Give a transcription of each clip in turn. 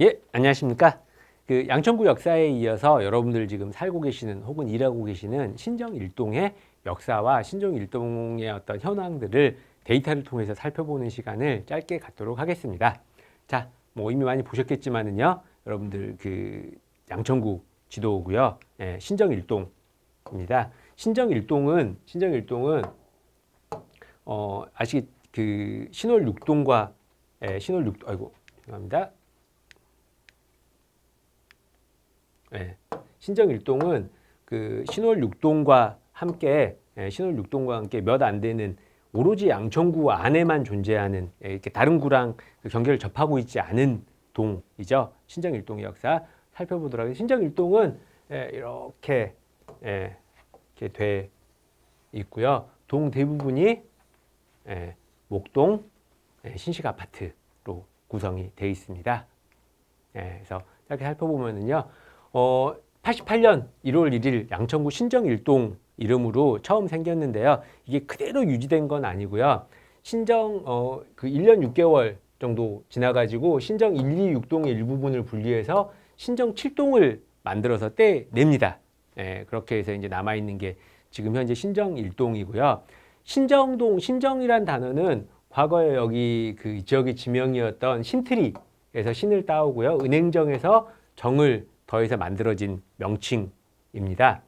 예, 안녕하십니까. 그 양천구 역사에 이어서 여러분들 지금 살고 계시는 혹은 일하고 계시는 신정일동의 역사와 신정일동의 어떤 현황들을 데이터를 통해서 살펴보는 시간을 짧게 갖도록 하겠습니다. 자, 뭐 이미 많이 보셨겠지만은요, 여러분들 그 양천구 지도고요, 예, 신정일동입니다. 신정일동은 아시기 그 신월 6동과 신월 6 아이고 죄송합니다. 신정일동은 그 신월 6동과 함께 몇 안 되는 오로지 양천구 안에만 존재하는 이렇게 다른 구랑 그 경계를 접하고 있지 않은 동이죠. 신정일동의 역사 살펴보도록 하겠습니다. 신정일동은 이렇게 돼 있고요. 동 대부분이 목동 신식 아파트로 구성이 되어 있습니다. 그래서 이렇게 살펴보면은요. 88년 1월 1일 양천구 신정일동 이름으로 처음 생겼는데요. 이게 그대로 유지된 건 아니고요. 신정 그 1년 6개월 정도 지나가지고 신정 126동의 일부분을 분리해서 신정 7동을 만들어서 떼냅니다. 그렇게 해서 이제 남아있는 게 지금 현재 신정 1동이고요. 신정동, 신정이란 단어는 과거에 여기 그 지역의 지명이었던 신트리에서 신을 따오고요. 은행정에서 정을 더해서 만들어진 명칭입니다.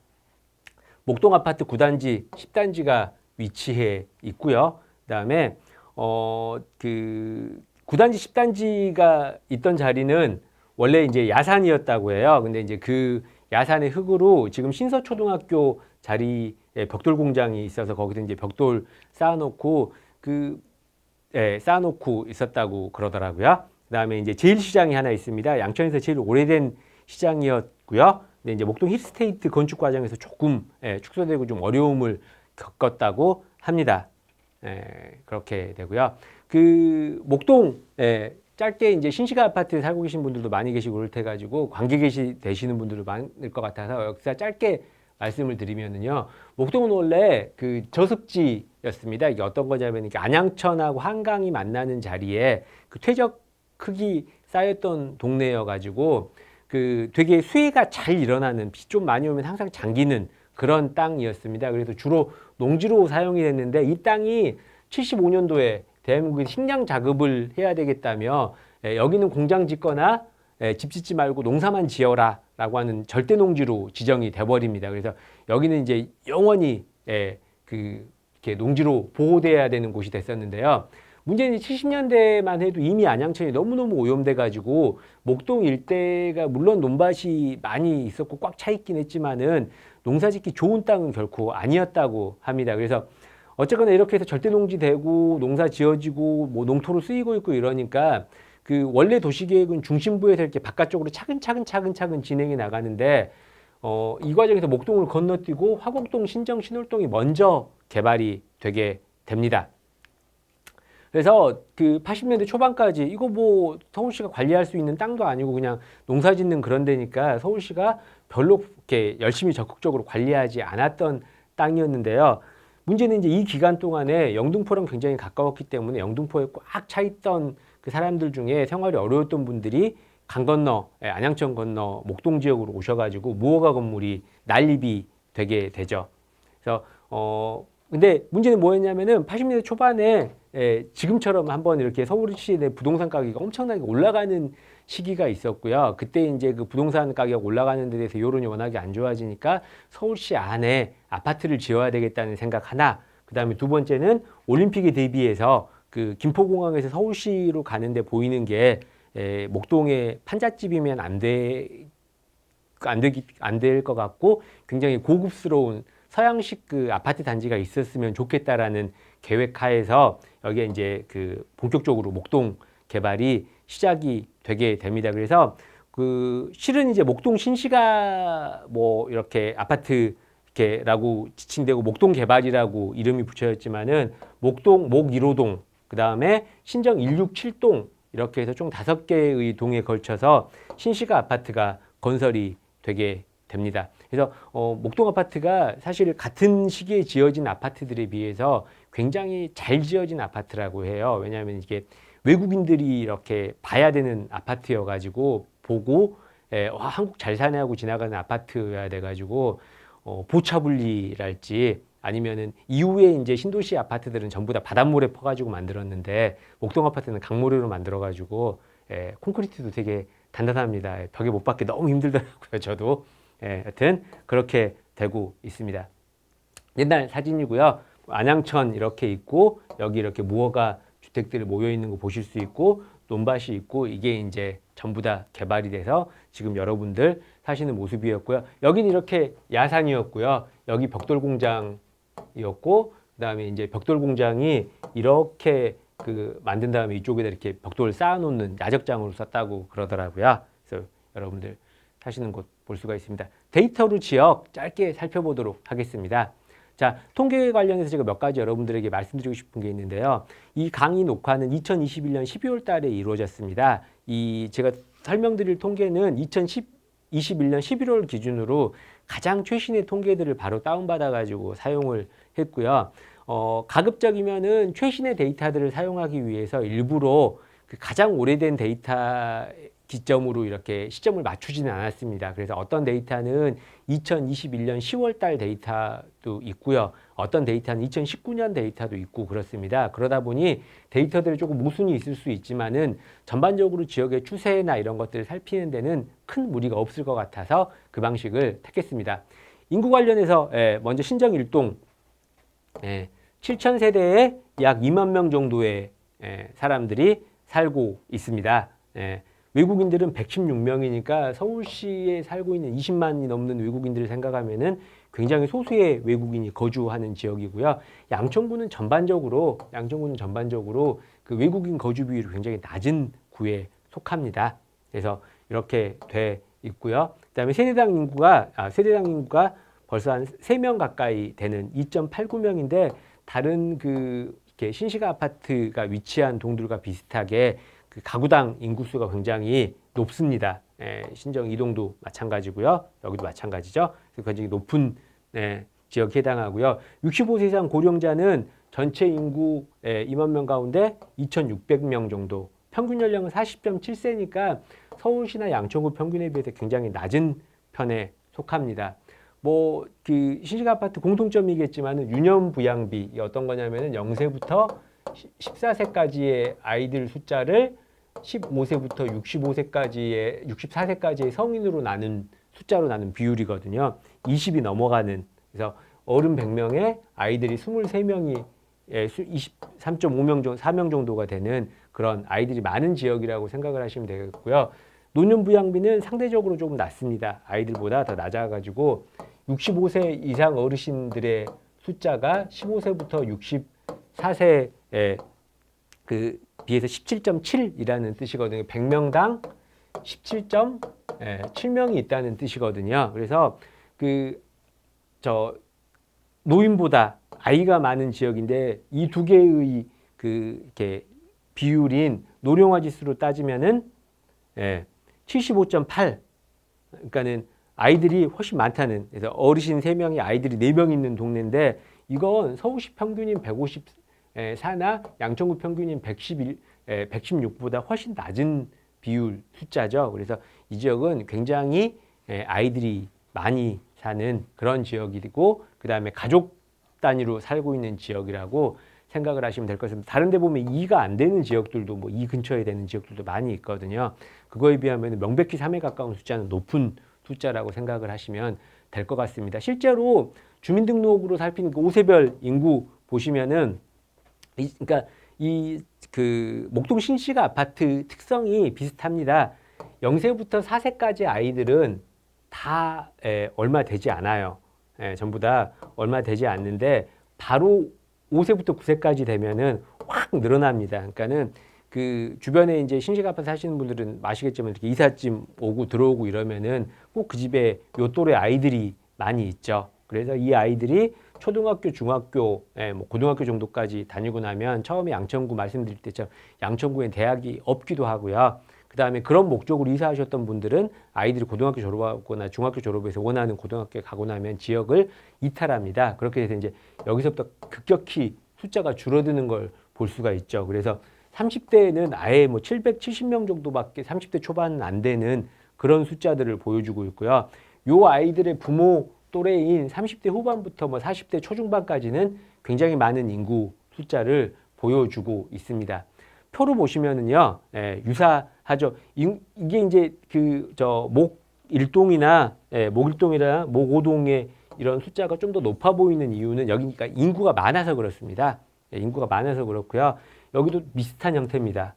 목동 아파트 9단지, 10단지가 위치해 있고요. 그다음에 그 9단지, 10단지가 있던 자리는 원래 이제 야산이었다고 해요. 근데 이제 그 야산의 흙으로 지금 신서초등학교 자리에 벽돌 공장이 있어서 거기서 이제 벽돌 쌓아놓고 쌓아놓고 있었다고 그러더라고요. 그다음에 이제 제일시장이 하나 있습니다. 양천에서 제일 오래된 시장이었고요. 근데 이제 목동 힐스테이트 건축 과정에서 조금 축소되고 좀 어려움을 겪었다고 합니다. 그렇게 되고요. 그 목동 짧게 이제 신시가 아파트에 살고 계신 분들도 많이 계시고 그럴 테 가지고 관계 되시는 분들도 많을 것 같아서 역사 짧게 말씀을 드리면은요. 목동은 원래 그 저습지였습니다. 이게 어떤 거냐면 이게 안양천하고 한강이 만나는 자리에 그 퇴적 흙이 쌓였던 동네여 가지고 그 되게 수해가 잘 일어나는 비 좀 많이 오면 항상 잠기는 그런 땅이었습니다. 그래서 주로 농지로 사용이 됐는데 이 땅이 75년도에 대한민국이 식량 작업을 해야 되겠다며 여기는 공장 짓거나 집 짓지 말고 농사만 지어라 라고 하는 절대 농지로 지정이 돼버립니다. 그래서 여기는 이제 영원히 이렇게 농지로 보호돼야 되는 곳이 됐었는데요. 문제는 70년대만 해도 이미 안양천이 너무너무 오염돼 가지고 목동 일대가 물론 논밭이 많이 있었고 꽉 차 있긴 했지만은 농사짓기 좋은 땅은 결코 아니었다고 합니다. 그래서 어쨌거나 이렇게 해서 절대 농지 되고 농사 지어지고 뭐 농토로 쓰이고 있고 이러니까 그 원래 도시계획은 중심부에서 이렇게 바깥쪽으로 차근차근 진행이 나가는데 이 과정에서 목동을 건너뛰고 화곡동, 신정, 신월동이 먼저 개발이 되게 됩니다. 그래서 그 80년대 초반까지 이거 뭐 서울시가 관리할 수 있는 땅도 아니고 그냥 농사 짓는 그런 데니까 서울시가 별로 이렇게 열심히 적극적으로 관리하지 않았던 땅이었는데요. 문제는 이제 이 기간 동안에 영등포랑 굉장히 가까웠기 때문에 영등포에 꽉 차 있던 그 사람들 중에 생활이 어려웠던 분들이 강 건너, 안양천 건너 목동 지역으로 오셔가지고 무허가 건물이 난립이 되게 되죠. 그래서 근데 문제는 뭐였냐면은 80년대 초반에 지금처럼 한번 이렇게 서울시 내 부동산 가격이 엄청나게 올라가는 시기가 있었고요. 그때 이제 그 부동산 가격 올라가는 데 대해서 여론이 워낙에 안 좋아지니까 서울시 안에 아파트를 지어야 되겠다는 생각 하나, 그 다음에 두 번째는 올림픽에 대비해서 그 김포공항에서 서울시로 가는데 보이는 게 목동의 판잣집이면 안 될 것 같고 굉장히 고급스러운 서양식 그 아파트 단지가 있었으면 좋겠다라는 계획하에서 여기에 이제 그 본격적으로 목동 개발이 시작이 되게 됩니다. 그래서 그 실은 이제 목동 신시가 뭐 이렇게 아파트 라고 지칭되고 목동 개발이라고 이름이 붙여졌지만은 목동, 목 1호동, 그 다음에 신정 167동 이렇게 해서 총 5개의 동에 걸쳐서 신시가 아파트가 건설이 되게 됩니다. 그래서 목동 아파트가 사실 같은 시기에 지어진 아파트들에 비해서 굉장히 잘 지어진 아파트라고 해요. 왜냐하면 이게 외국인들이 이렇게 봐야 되는 아파트여가지고 보고 와, 한국 잘 사네 하고 지나가는 아파트여야 돼가지고 보차분리랄지 아니면은 이후에 이제 신도시 아파트들은 전부 다 바닷물에 퍼가지고 만들었는데 목동 아파트는 강모래로 만들어가지고 콘크리트도 되게 단단합니다. 벽에 못 박기 너무 힘들더라고요. 저도 하여튼 그렇게 되고 있습니다. 옛날 사진이고요. 안양천 이렇게 있고 여기 이렇게 무허가 주택들이 모여 있는 거 보실 수 있고 논밭이 있고 이게 이제 전부 다 개발이 돼서 지금 여러분들 사시는 모습이었고요. 여기는 이렇게 야산이었고요. 여기 벽돌 공장이었고 그다음에 이제 벽돌 공장이 이렇게 그 만든 다음에 이쪽에다 이렇게 벽돌 쌓아놓는 야적장으로 썼다고 그러더라고요. 그래서 여러분들 사시는 곳 볼 수가 있습니다. 데이터로 지역 짧게 살펴보도록 하겠습니다. 자, 통계 관련해서 제가 몇 가지 여러분들에게 말씀드리고 싶은 게 있는데요. 이 강의 녹화는 2021년 12월 달에 이루어졌습니다. 제가 설명드릴 통계는 2021년 11월 기준으로 가장 최신의 통계들을 바로 다운받아 가지고 사용을 했고요. 가급적이면은 최신의 데이터들을 사용하기 위해서 일부러 그 가장 오래된 데이터 기점으로 이렇게 시점을 맞추지는 않았습니다. 그래서 어떤 데이터는 2021년 10월 달 데이터도 있고요. 어떤 데이터는 2019년 데이터도 있고 그렇습니다. 그러다 보니 데이터들이 조금 모순이 있을 수 있지만은 전반적으로 지역의 추세나 이런 것들을 살피는 데는 큰 무리가 없을 것 같아서 그 방식을 택했습니다. 인구 관련해서 먼저 신정 일동 7,000세대에 약 2만 명 정도의 사람들이 살고 있습니다. 외국인들은 116명이니까 서울시에 살고 있는 20만이 넘는 외국인들을 생각하면은 굉장히 소수의 외국인이 거주하는 지역이고요. 양천구는 전반적으로 그 외국인 거주 비율이 굉장히 낮은 구에 속합니다. 그래서 이렇게 돼 있고요. 그다음에 세대당 인구가 벌써 한 3명 가까이 되는 2.89명인데 다른 이렇게 신시가 아파트가 위치한 동들과 비슷하게 그 가구당 인구수가 굉장히 높습니다. 신정 이동도 마찬가지고요. 여기도 마찬가지죠. 그래서 굉장히 높은 지역에 해당하고요. 65세 이상 고령자는 전체 인구 2만 명 가운데 2,600명 정도. 평균 연령은 40.7세니까 서울시나 양천구 평균에 비해서 굉장히 낮은 편에 속합니다. 그 신식 아파트 공통점이겠지만은 유년 부양비 어떤 거냐면은 0세부터 14세까지의 아이들 숫자를 15세부터 64세까지의 성인으로 숫자로 나눈 비율이거든요. 20이 넘어가는. 그래서 어른 100명에 아이들이 23명이 23.5명 정도, 4명 정도가 되는 그런 아이들이 많은 지역이라고 생각을 하시면 되겠고요. 노년 부양비는 상대적으로 조금 낮습니다. 아이들보다 더 낮아가지고 65세 이상 어르신들의 숫자가 15세부터 64세에 비해서 17.7이라는 뜻이거든요. 100명당 17.7명이 있다는 뜻이거든요. 그래서 노인보다 아이가 많은 지역인데 이 두 개의 이렇게 비율인 노령화 지수로 따지면은 75.8. 그러니까는 아이들이 훨씬 많다는. 그래서 어르신 3명이 아이들이 4명 있는 동네인데 이건 서울시 평균인 154나 양천구 평균인 116보다 훨씬 낮은 비율 숫자죠. 그래서 이 지역은 굉장히 아이들이 많이 사는 그런 지역이고 그다음에 가족 단위로 살고 있는 지역이라고 생각을 하시면 될 것 같습니다. 다른 데 보면 2가 안 되는 지역들도 2 근처에 되는 지역들도 많이 있거든요. 그거에 비하면 명백히 3에 가까운 숫자는 높은 숫자라고 생각을 하시면 될 것 같습니다. 실제로 주민등록으로 살피는 그 5세별 인구 보시면은 목동 신시가 아파트 특성이 비슷합니다. 0세부터 4세까지 아이들은 다 얼마 되지 않아요. 전부 다 얼마 되지 않는데 바로 5세부터 9세까지 되면은 확 늘어납니다. 그러니까는 그 주변에 이제 신식 아파트 사시는 분들은 아시겠지만 이렇게 이삿짐 오고 들어오고 이러면은 꼭 그 집에 요 또래 아이들이 많이 있죠. 그래서 이 아이들이 초등학교, 중학교, 고등학교 정도까지 다니고 나면 처음에 양천구 말씀드릴 때처럼 양천구에 대학이 없기도 하고요. 그 다음에 그런 목적으로 이사하셨던 분들은 아이들이 고등학교 졸업하거나 중학교 졸업해서 원하는 고등학교에 가고 나면 지역을 이탈합니다. 그렇게 해서 이제 여기서부터 급격히 숫자가 줄어드는 걸 볼 수가 있죠. 그래서 30대에는 아예 뭐 770명 정도밖에 30대 초반은 안 되는 그런 숫자들을 보여주고 있고요. 요 아이들의 부모 또래인 30대 후반부터 뭐 40대 초중반까지는 굉장히 많은 인구 숫자를 보여주고 있습니다. 표로 보시면은요, 유사하죠. 이게 이제 목 일동이나 목 일동이나 목 오동의 이런 숫자가 좀 더 높아 보이는 이유는 여기니까 인구가 많아서 그렇습니다. 인구가 많아서 그렇고요. 여기도 비슷한 형태입니다.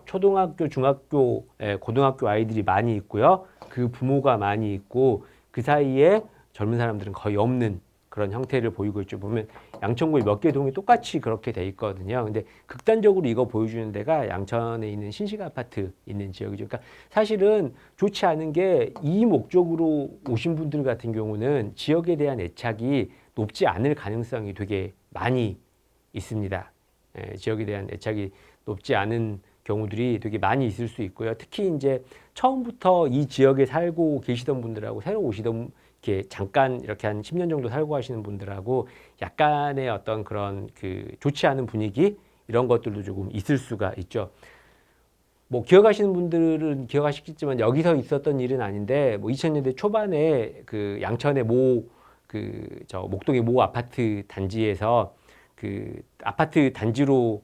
초등학교, 중학교, 고등학교 아이들이 많이 있고요. 그 부모가 많이 있고 그 사이에 젊은 사람들은 거의 없는 그런 형태를 보이고 있죠. 보면 양천구에 몇 개 동이 똑같이 그렇게 돼 있거든요. 근데 극단적으로 이거 보여주는 데가 양천에 있는 신식 아파트 있는 지역이죠. 그러니까 사실은 좋지 않은 게 이 목적으로 오신 분들 같은 경우는 지역에 대한 애착이 높지 않을 가능성이 되게 많이 있습니다. 지역에 대한 애착이 높지 않은 경우들이 되게 많이 있을 수 있고요. 특히 이제 처음부터 이 지역에 살고 계시던 분들하고 새로 오시던 이렇게 잠깐 이렇게 한 10년 정도 살고 하시는 분들하고 약간의 어떤 그런 그 좋지 않은 분위기 이런 것들도 조금 있을 수가 있죠. 뭐 기억하시는 분들은 기억하시겠지만 여기서 있었던 일은 아닌데 뭐 2000년대 초반에 그 양천의 목동의 모 아파트 단지에서 그 아파트 단지로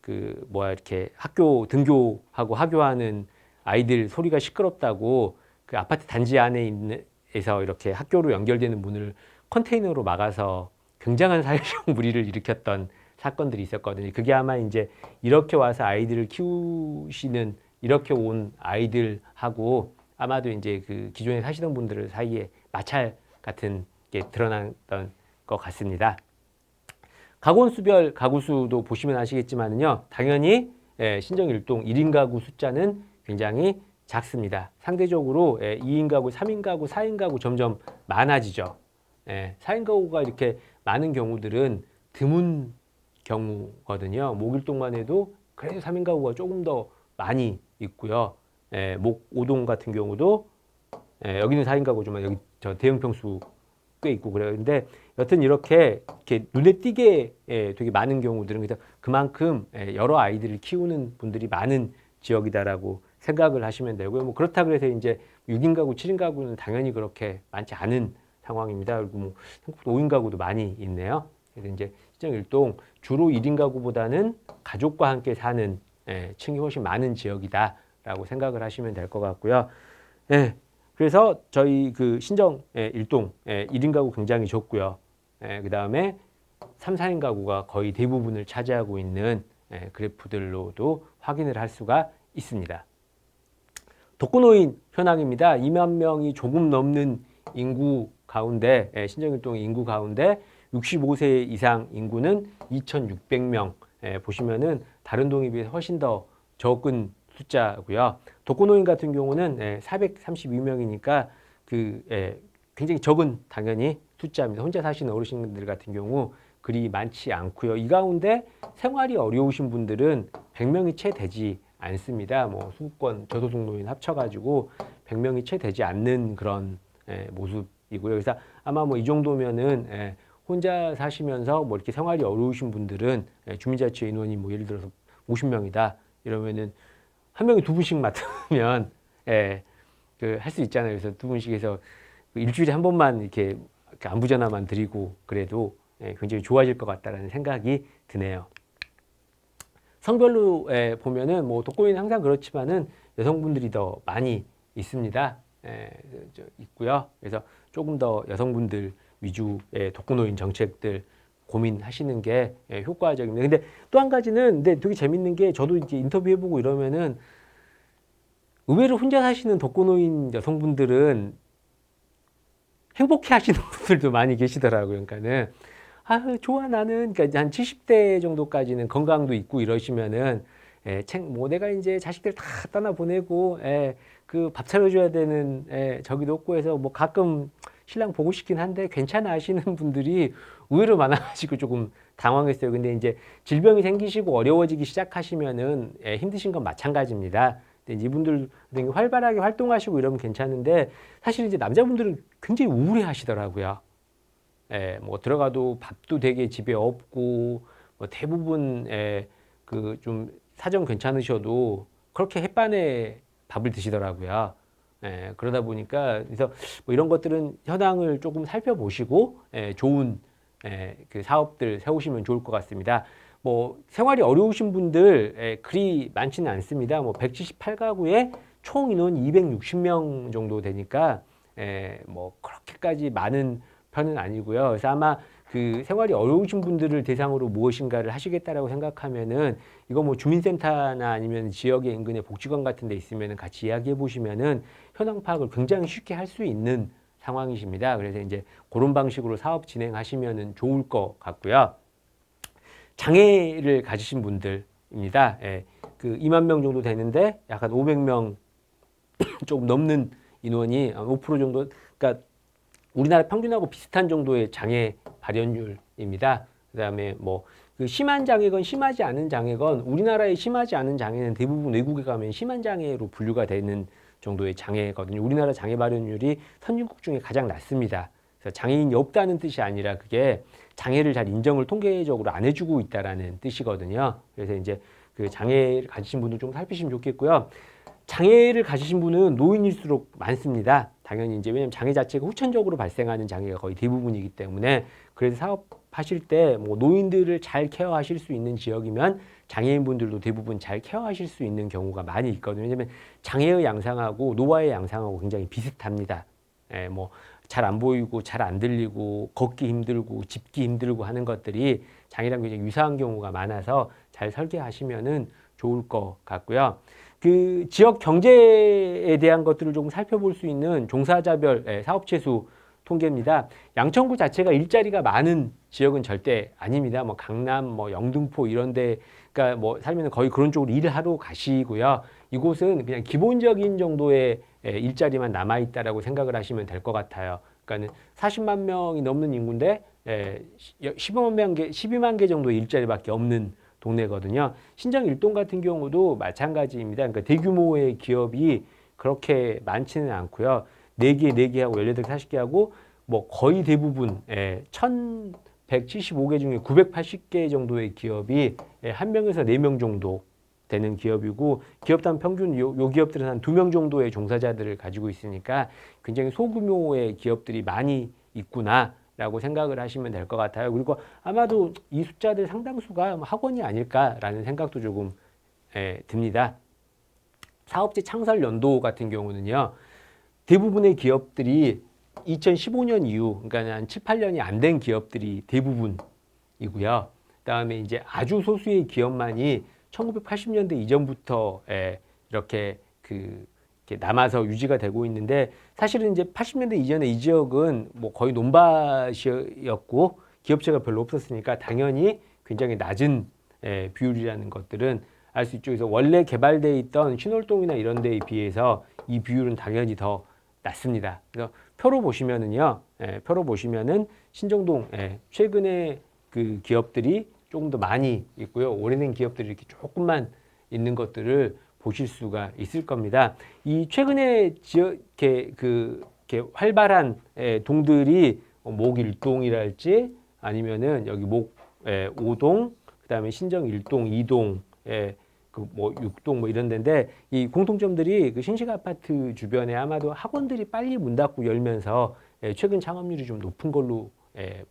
이렇게 학교 등교하고 하교하는 아이들 소리가 시끄럽다고 그 아파트 단지 안에 에서 이렇게 학교로 연결되는 문을 컨테이너로 막아서 굉장한 사회적 물의를 일으켰던 사건들이 있었거든요. 그게 아마 이제 이렇게 와서 아이들을 키우시는 이렇게 온 아이들하고 아마도 이제 그 기존에 사시던 분들 사이에 마찰 같은 게 드러났던 것 같습니다. 가구원수별 가구수도 보시면 아시겠지만요. 당연히 신정 1동 1인 가구 숫자는 굉장히 작습니다. 상대적으로 2인 가구, 3인 가구, 4인 가구 점점 많아지죠. 4인 가구가 이렇게 많은 경우들은 드문 경우거든요. 목일동만 해도 그래도 3인 가구가 조금 더 많이 있고요. 목 5동 같은 경우도 여기는 4인 가구지만 여기 저 대형 평수 꽤 있고 그래요. 근데 여튼 이렇게 눈에 띄게 되게 많은 경우들은 그래서 그만큼 여러 아이들을 키우는 분들이 많은 지역이다라고 생각을 하시면 되고요. 뭐 그렇다 그래서 이제 6인 가구, 7인 가구는 당연히 그렇게 많지 않은 상황입니다. 그리고 뭐 5인 가구도 많이 있네요. 그래서 이제 시정 1동 주로 1인 가구보다는 가족과 함께 사는 층이 훨씬 많은 지역이다라고 생각을 하시면 될 것 같고요. 그래서 저희 그 신정 1동 1인 가구 굉장히 좋고요. 그 다음에 3, 4인 가구가 거의 대부분을 차지하고 있는 그래프들로도 확인을 할 수가 있습니다. 독거노인 현황입니다. 2만 명이 조금 넘는 인구 가운데 신정 1동의 인구 가운데 65세 이상 인구는 2,600명 보시면은 다른 동에 비해서 훨씬 더 적은 숫자고요. 독거노인 같은 경우는 432명이니까 굉장히 적은 당연히 숫자입니다. 혼자 사시는 어르신들 같은 경우 그리 많지 않고요. 이 가운데 생활이 어려우신 분들은 100명이 채 되지 않습니다. 뭐 수도권 저소득 노인 합쳐가지고 100명이 채 되지 않는 그런 모습이고요. 그래서 아마 뭐 이 정도면은 혼자 사시면서 뭐 이렇게 생활이 어려우신 분들은 주민자치 인원이 뭐 예를 들어서 50명이다 이러면은 한 명이 두 분씩 맡으면 할 수 있잖아요. 그래서 두 분씩 해서 일주일에 한 번만 이렇게 안부 전화만 드리고 그래도 굉장히 좋아질 것 같다라는 생각이 드네요. 성별로 보면은 뭐 독거노인은 항상 그렇지만은 여성분들이 더 많이 있습니다. 있고요. 그래서 조금 더 여성분들 위주의 독거노인 정책들 고민하시는 게 효과적입니다. 근데 또 한 가지는 근데 되게 재밌는 게 저도 이제 인터뷰해보고 이러면은 의외로 혼자 사시는 독거노인 여성분들은 행복해 하시는 분들도 많이 계시더라고요. 그러니까는 좋아 나는 그러니까 한 70대 정도까지는 건강도 있고 이러시면은 뭐 내가 이제 자식들 다 떠나 보내고 그 밥 차려줘야 되는 저기도 없고 해서 뭐 가끔 신랑 보고 싶긴 한데 괜찮아 하시는 분들이 의외로 많아가지고 조금 당황했어요. 근데 이제 질병이 생기시고 어려워지기 시작하시면은 힘드신 건 마찬가지입니다. 근데 이제 이분들 활발하게 활동하시고 이러면 괜찮은데 사실 이제 남자분들은 굉장히 우울해 하시더라고요. 뭐 들어가도 밥도 되게 집에 없고 뭐 대부분 그 좀 사정 괜찮으셔도 그렇게 햇반에 밥을 드시더라고요. 그러다 보니까 그래서 뭐 이런 것들은 현황을 조금 살펴보시고 좋은 그 사업들 세우시면 좋을 것 같습니다. 뭐 생활이 어려우신 분들 그리 많지는 않습니다. 뭐 178가구에 총 인원 260명 정도 되니까 뭐 그렇게까지 많은 편은 아니고요. 그래서 아마 그 생활이 어려우신 분들을 대상으로 무엇인가를 하시겠다라고 생각하면은 이거 뭐 주민센터나 아니면 지역의 인근의 복지관 같은 데 있으면은 같이 이야기해 보시면은 현황 파악을 굉장히 쉽게 할 수 있는 상황이십니다. 그래서 이제 그런 방식으로 사업 진행하시면은 좋을 것 같고요. 장애를 가지신 분들입니다. 그 2만 명 정도 되는데 약간 500명 조금 넘는 인원이 5% 정도, 그러니까 우리나라 평균하고 비슷한 정도의 장애 발현율입니다. 그다음에 뭐 그 심한 장애건 심하지 않은 장애건 우리나라에 심하지 않은 장애는 대부분 외국에 가면 심한 장애로 분류가 되는 정도의 장애거든요. 우리나라 장애 발현율이 선진국 중에 가장 낮습니다. 그래서 장애인이 없다는 뜻이 아니라 그게 장애를 잘 인정을 통계적으로 안 해주고 있다라는 뜻이거든요. 그래서 이제 그 장애를 가지신 분들 좀 살피시면 좋겠고요. 장애를 가지신 분은 노인일수록 많습니다. 당연히 이제 왜냐하면 장애 자체가 후천적으로 발생하는 장애가 거의 대부분이기 때문에 그래서 사업하실 때 뭐 노인들을 잘 케어하실 수 있는 지역이면 장애인분들도 대부분 잘 케어하실 수 있는 경우가 많이 있거든요. 왜냐하면 장애의 양상하고 노화의 양상하고 굉장히 비슷합니다. 뭐 잘 안 보이고 잘 안 들리고 걷기 힘들고 짚기 힘들고 하는 것들이 장애랑 굉장히 유사한 경우가 많아서 잘 설계하시면은 좋을 것 같고요. 그 지역 경제에 대한 것들을 조금 살펴볼 수 있는 종사자별 사업체수 통계입니다. 양천구 자체가 일자리가 많은 지역은 절대 아닙니다. 뭐 강남, 뭐 영등포 이런데, 그러니까 뭐 살면 거의 그런 쪽으로 일을 하러 가시고요. 이곳은 그냥 기본적인 정도의 일자리만 남아 있다라고 생각을 하시면 될 것 같아요. 그러니까 40만 명이 넘는 인구인데 12만 개 정도의 일자리밖에 없는 동네거든요. 신정 일동 같은 경우도 마찬가지입니다. 그러니까 대규모의 기업이 그렇게 많지는 않고요. 4개 하고 18개, 40개 하고 뭐 거의 대부분 1175개 중에 980개 정도의 기업이 1명에서 4명 정도 되는 기업이고 기업당 평균 요 기업들은 한 2명 정도의 종사자들을 가지고 있으니까 굉장히 소규모의 기업들이 많이 있구나 라고 생각을 하시면 될 것 같아요. 그리고 아마도 이 숫자들 상당수가 학원이 아닐까라는 생각도 조금 듭니다. 사업체 창설 연도 같은 경우는요. 대부분의 기업들이 2015년 이후, 그러니까 한 7, 8년이 안 된 기업들이 대부분이고요. 그다음에 이제 아주 소수의 기업만이 1980년대 이전부터 이렇게 이렇게 남아서 유지가 되고 있는데 사실은 이제 80년대 이전에 이 지역은 뭐 거의 논밭이었고 기업체가 별로 없었으니까 당연히 굉장히 낮은 비율이라는 것들은 알 수 있죠. 그래서 원래 개발돼 있던 신월동이나 이런 데에 비해서 이 비율은 당연히 더 낮습니다. 그래서 표로 보시면은요, 표로 보시면은 신정동 최근에 그 기업들이 조금 더 많이 있고요. 오래된 기업들이 이렇게 조금만 있는 것들을 보실 수가 있을 겁니다. 이 최근에 이렇게 활발한 동들이 목 1동이랄지 아니면은 여기 목 5동, 그다음에 신정 1동, 2동, 그 뭐 6동 뭐 이런 데인데 이 공통점들이 그 신식 아파트 주변에 아마도 학원들이 빨리 문 닫고 열면서 최근 창업률이 좀 높은 걸로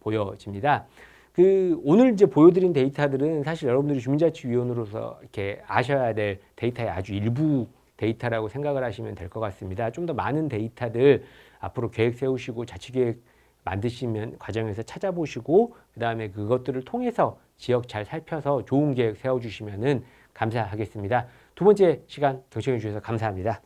보여집니다. 그 오늘 이제 보여드린 데이터들은 사실 여러분들이 주민자치위원으로서 이렇게 아셔야 될 데이터의 아주 일부 데이터라고 생각을 하시면 될 것 같습니다. 좀 더 많은 데이터들 앞으로 계획 세우시고 자치계획 만드시면 과정에서 찾아보시고 그 다음에 그것들을 통해서 지역 잘 살펴서 좋은 계획 세워주시면은 감사하겠습니다. 두 번째 시간 경청해 주셔서 감사합니다.